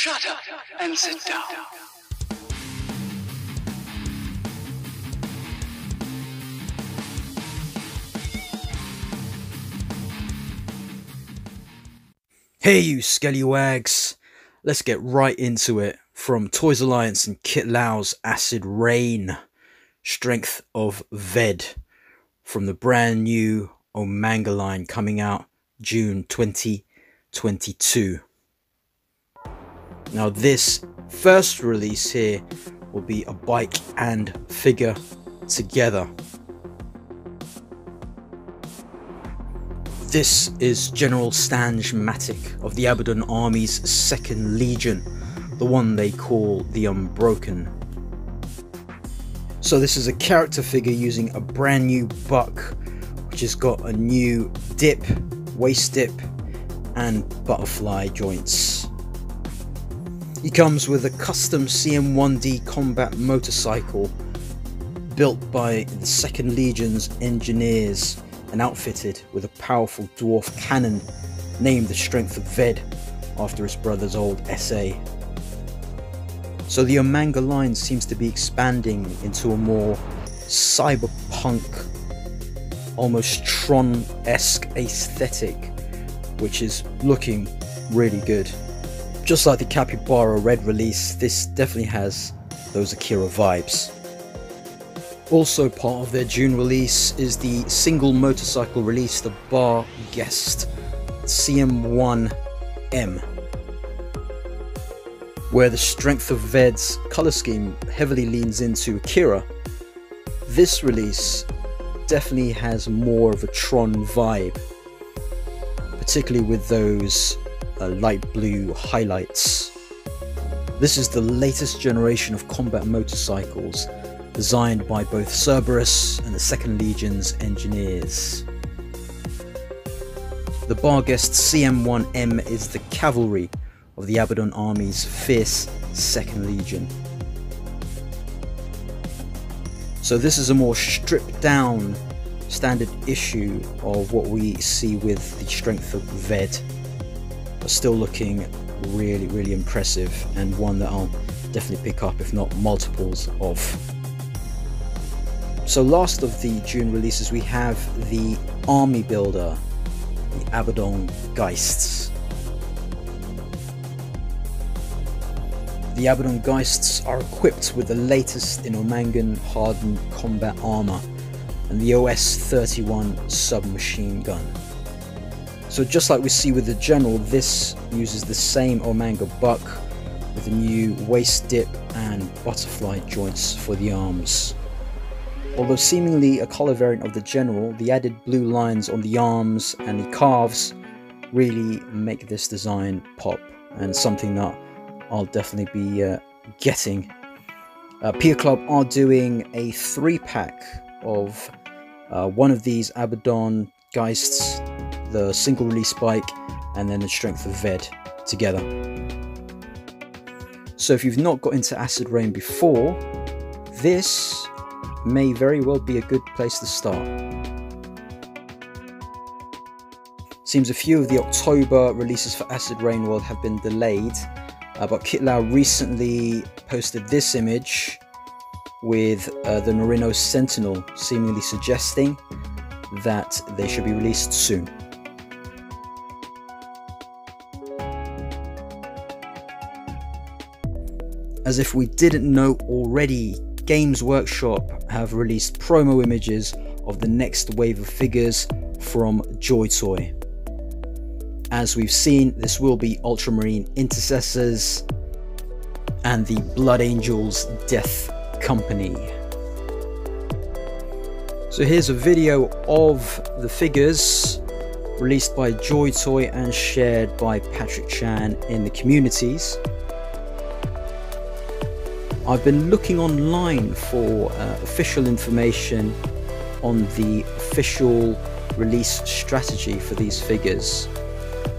Shut up and sit down. Hey you scallywags, let's get right into it. From Toys Alliance and Kit Lau's Acid Rain, Strength of Ved, from the brand new Omanga line coming out June 2022. Now this first release here will be a bike and figure together. This is General Stange Matic of the Abaddon Army's 2nd Legion, the one they call the Unbroken. So this is a character figure using a brand new buck, which has got a new dip, waist dip, and butterfly joints. He comes with a custom CM1D combat motorcycle built by the 2nd Legion's engineers and outfitted with a powerful dwarf cannon named the Strength of Ved after his brother's old SA. So the Omanga line seems to be expanding into a more cyberpunk, almost Tron-esque aesthetic, which is looking really good. Just like the Capybara Red release, this definitely has those Akira vibes. Also part of their June release is the single motorcycle release, the Bar Guest CM1M, where the Strength of Ved's colour scheme heavily leans into Akira. This release definitely has more of a Tron vibe, particularly with those light blue highlights. This is the latest generation of combat motorcycles, designed by both Cerberus and the 2nd Legion's engineers. The Barguest CM1M is the cavalry of the Abaddon Army's fierce 2nd Legion. So this is a more stripped down standard issue of what we see with the Strength of Ved, but still looking really impressive, and one that I'll definitely pick up, if not multiples of. So last of the June releases, we have the Army Builder, the Abaddon Geists. The Abaddon Geists are equipped with the latest in Omangan hardened combat armor and the OS-31 submachine gun. So just like we see with the General, this uses the same Omanga buck with a new waist dip and butterfly joints for the arms. Although seemingly a colour variant of the General, the added blue lines on the arms and the calves really make this design pop, and something that I'll definitely be getting. Pia Club are doing a 3-pack of one of these Abaddon Geists, the single release bike, and then the Strength of Ved together. So if you've not got into Acid Rain before, this may very well be a good place to start. Seems a few of the October releases for Acid Rain World have been delayed, but Kit Lau recently posted this image with the Norino Sentinel, seemingly suggesting that they should be released soon. As if we didn't know already, Games Workshop have released promo images of the next wave of figures from Joytoy. As we've seen, this will be Ultramarine Intercessors and the Blood Angels Death Company. So here's a video of the figures released by Joytoy and shared by Patrick Chan in the communities. I've been looking online for official information on the official release strategy for these figures,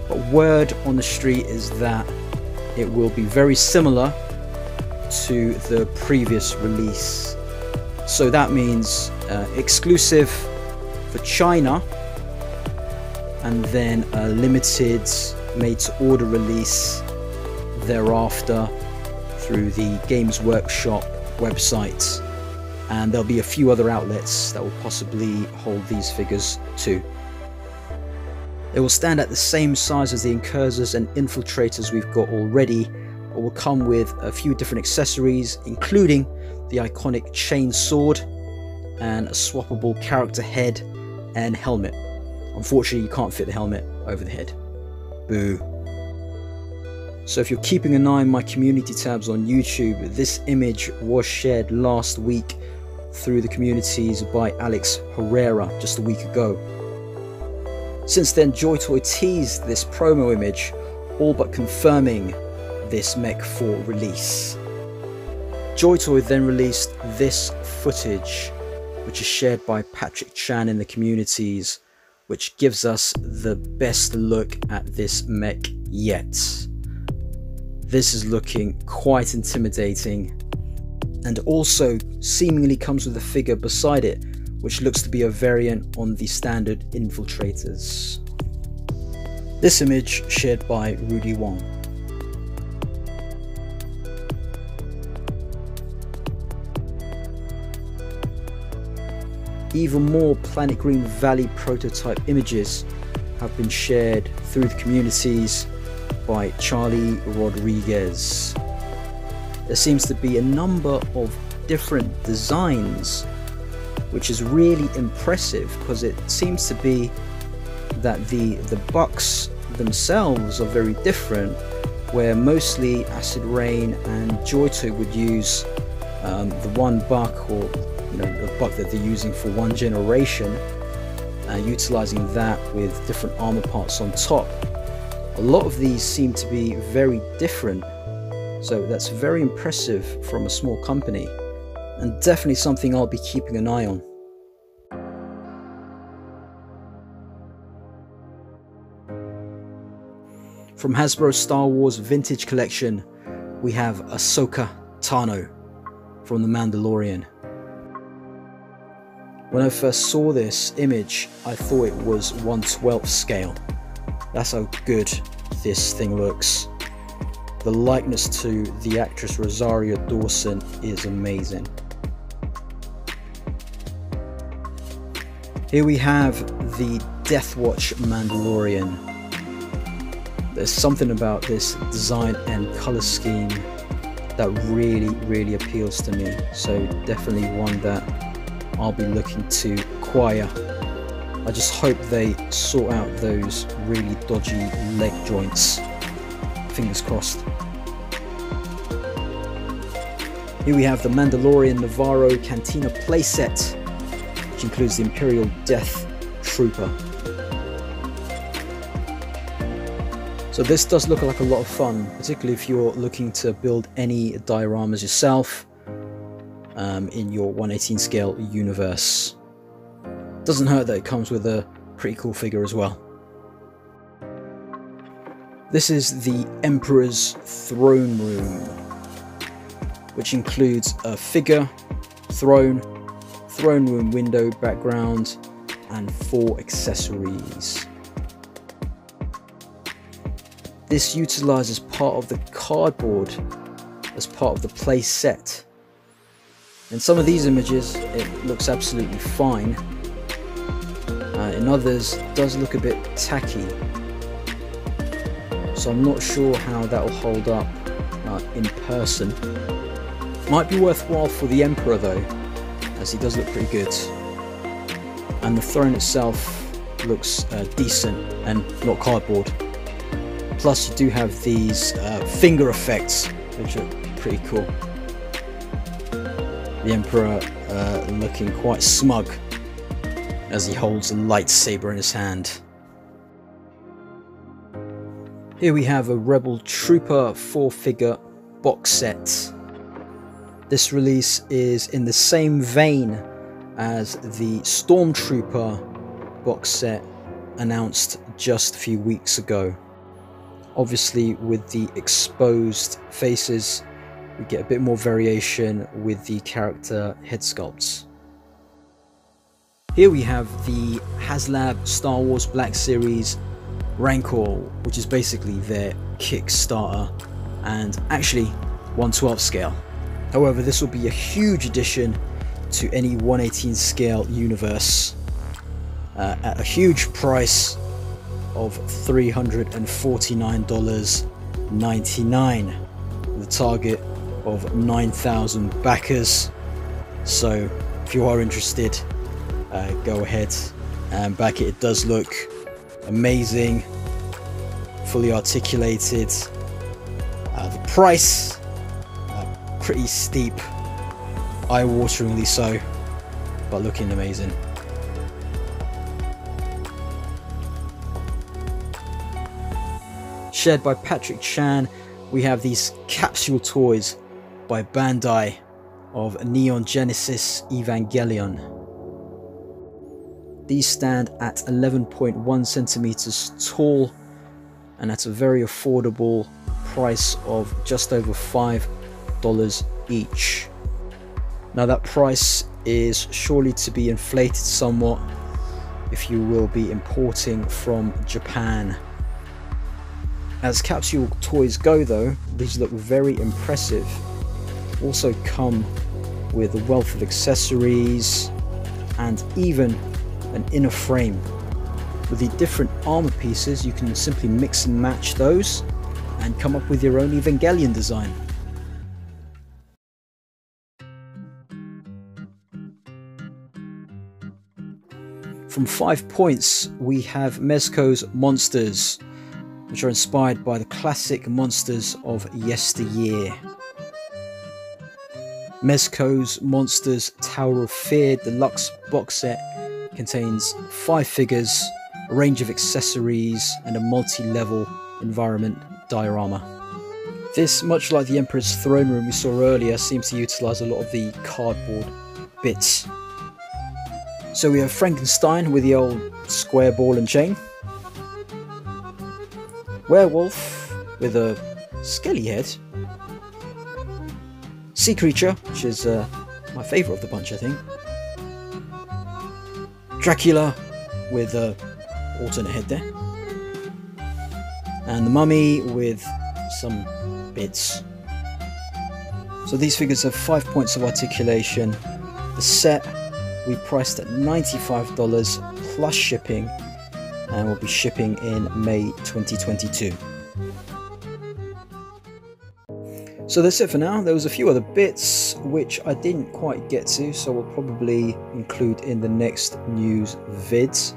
but word on the street is that it will be very similar to the previous release. So that means exclusive for China, and then a limited made to order release thereafter through the Games Workshop website, and there'll be a few other outlets that will possibly hold these figures too. They will stand at the same size as the Incursors and Infiltrators we've got already, but will come with a few different accessories, including the iconic chain sword and a swappable character head and helmet. Unfortunately, you can't fit the helmet over the head. Boo. So if you're keeping an eye on my community tabs on YouTube, this image was shared last week through the communities by Alex Herrera just a week ago. Since then, Joytoy teased this promo image, all but confirming this mech for release. Joytoy then released this footage, which is shared by Patrick Chan in the communities, which gives us the best look at this mech yet. This is looking quite intimidating, and also seemingly comes with a figure beside it, which looks to be a variant on the standard Infiltrators. This image shared by Rudy Wong. Even more Planet Green Valley prototype images have been shared through the communities by Charlie Rodriguez. There seems to be a number of different designs, which is really impressive, because it seems to be that the bucks themselves are very different, where mostly Acid Rain and Joytoy would use the one buck, or the buck that they're using for one generation, utilizing that with different armor parts on top. A lot of these seem to be very different, so that's very impressive from a small company, and definitely something I'll be keeping an eye on. From Hasbro Star Wars Vintage Collection, we have Ahsoka Tano from The Mandalorian. When I first saw this image, I thought it was 1/12 scale. That's how good this thing looks. The likeness to the actress Rosario Dawson is amazing. Here we have the Death Watch Mandalorian. There's something about this design and color scheme that really appeals to me, so definitely one that I'll be looking to acquire. I just hope they sort out those really dodgy leg joints. Fingers crossed. Here we have the Mandalorian Navarro Cantina playset, which includes the Imperial Death Trooper. So this does look like a lot of fun, particularly if you're looking to build any dioramas yourself in your 1/18 scale universe. Doesn't hurt that it comes with a pretty cool figure as well. This is the Emperor's Throne Room, which includes a figure, throne room window background, and 4 accessories. This utilizes part of the cardboard as part of the play set. In some of these images it looks absolutely fine. In others it does look a bit tacky. So I'm not sure how that will hold up in person. Might be worthwhile for the Emperor though, as he does look pretty good. And the throne itself looks decent and not cardboard. Plus you do have these finger effects, which are pretty cool. The Emperor looking quite smug as he holds a lightsaber in his hand. Here we have a Rebel Trooper 4-figure box set. This release is in the same vein as the Stormtrooper box set announced just a few weeks ago. Obviously with the exposed faces we get a bit more variation with the character head sculpts. Here we have the HasLab Star Wars Black Series Rancor, which is basically their Kickstarter and actually 1/12 scale. However, this will be a huge addition to any 1/18 scale universe at a huge price of $349.99 with a target of 9,000 backers. So if you are interested, go ahead and back it. It does look amazing, fully articulated. The price, pretty steep, eye-wateringly so, but looking amazing. Shared by Patrick Chan, we have these capsule toys by Bandai of Neon Genesis Evangelion. These stand at 11.1 centimeters tall and at a very affordable price of just over $5 each. Now that price is surely to be inflated somewhat if you will be importing from Japan. As capsule toys go though, these look very impressive. Also come with a wealth of accessories and even an inner frame. With the different armor pieces, you can simply mix and match those and come up with your own Evangelion design. From 5 points, we have Mezcos Monsters, which are inspired by the classic monsters of yesteryear. Mezcos Monsters Tower of Fear Deluxe box set contains 5 figures, a range of accessories, and a multi-level environment diorama. This, much like the Emperor's Throne Room we saw earlier, seems to utilise a lot of the cardboard bits. So we have Frankenstein with the old square ball and chain. Werewolf with a skelly head. Sea Creature, which is my favourite of the bunch, I think. Dracula with a alternate head there. And the Mummy with some bits. So these figures have 5 points of articulation. The set we priced at $95 plus shipping, and will be shipping in May 2022. So that's it for now. There was a few other bits which I didn't quite get to, so we'll probably include in the next news vids.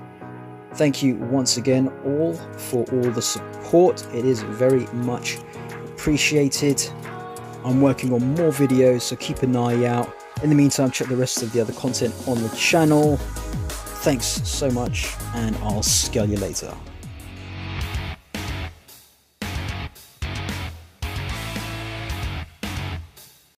Thank you once again all for all the support. It is very much appreciated. I'm working on more videos, so keep an eye out. In the meantime, check the rest of the other content on the channel. Thanks so much, and I'll scale you later.